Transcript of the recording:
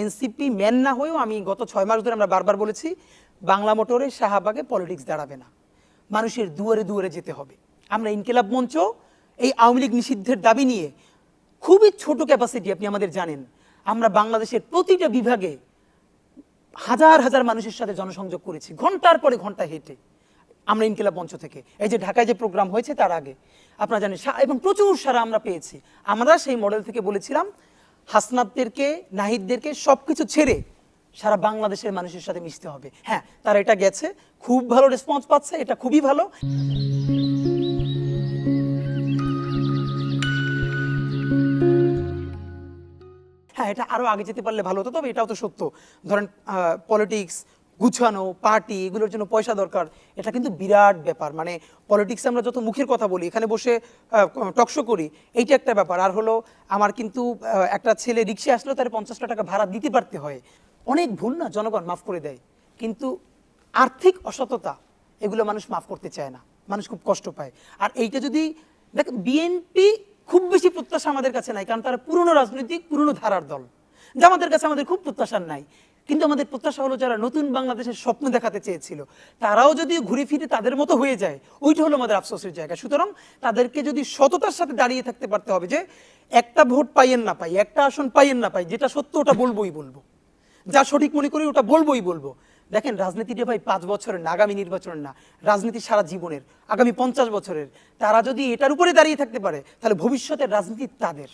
NCP man না হয়েও আমি গত 6 মাস ধরে আমরা বারবার বলেছি বাংলা মোটরে শাহবাগে পলিটিক্স দাঁড়াবে না, মানুষের দুয়ারে দুয়ারে যেতে হবে। আমরা ইনকিলাব মঞ্চ এই আওয়ামী লীগ নিষিদ্ধের দাবি নিয়ে খুবই ছোট ক্যাপাসিটি, আপনি আমাদের জানেন, আমরা বাংলাদেশের প্রতিটা বিভাগে হাজার হাজার মানুষের সাথে জনসংযোগ করেছি, ঘন্টার পরে ঘন্টা হেঁটে। আমরা ইনকিলাব মঞ্চ থেকে এই যে ঢাকায় যে প্রোগ্রাম হয়েছে তার আগে আপনারা জানেন, এবং প্রচুর সারা আমরা পেয়েছি। আমরা সেই মডেল থেকে বলেছিলাম হাসনাতদেরকে, নাহিদদেরকে সবকিছু ছেড়ে সারা বাংলাদেশের মানুষের সাথে মিশতে হবে। হ্যাঁ, তারা এটা গেছে, খুব ভালো রেসপন্স পাচ্ছে, এটা খুবই ভালো। হ্যাঁ, এটা আরো আগে যেতে পারলে ভালো হতো, তবে এটাও তো সত্য। ধরেন পলিটিক্স গুছানো, পার্টি, এগুলোর জন্য পয়সা দরকার, এটা কিন্তু বিরাট ব্যাপার। মানে পলিটিক্স আমরা যত মুখের কথা বলি, এখানে বসে টকশো করি, এইটা একটা ব্যাপার। আর হলো আমার কিন্তু একটা ছেলে রিক্সা আসলেও তার 50 টাকা ভাড়া দিতে পারতে হয়, অনেক ভুল না, জনগণ মাফ করে দেয়। কিন্তু আর্থিক অসততা এগুলো মানুষ মাফ করতে চায় না, মানুষ খুব কষ্ট পায়। আর এইটা যদি দেখ, বিএনপি খুব বেশি প্রত্যাশা আমাদের কাছে নাই, কারণ তারা পুরনো রাজনৈতিক পুরনো ধারার দল। জামাতের কাছে আমাদের খুব প্রত্যাশা নাই, কিন্তু আমাদের প্রত্যাশা হলো যারা নতুন বাংলাদেশের স্বপ্ন দেখাতে চেয়েছিল তারাও যদি ঘুরে ফিরে তাদের মতো হয়ে যায়, ওইটা হলো আমাদের আফসোসের জায়গা। সুতরাং তাদেরকে যদি সততার সাথে দাঁড়িয়ে থাকতে পারতে হবে, যে একটা ভোট পাইয়েন না পাই, একটা আসন পাইয়েন না পাই, যেটা সত্য ওটা বলবোই বলবো, যা সঠিক মনে করি ওটা বলবোই বলবো। দেখেন, রাজনীতিটা ভাই 5 বছরের না, আগামী নির্বাচনের না, রাজনীতি সারা জীবনের, আগামী 50 বছরের। তারা যদি এটার উপরে দাঁড়িয়ে থাকতে পারে তাহলে ভবিষ্যতের রাজনীতি তাদের।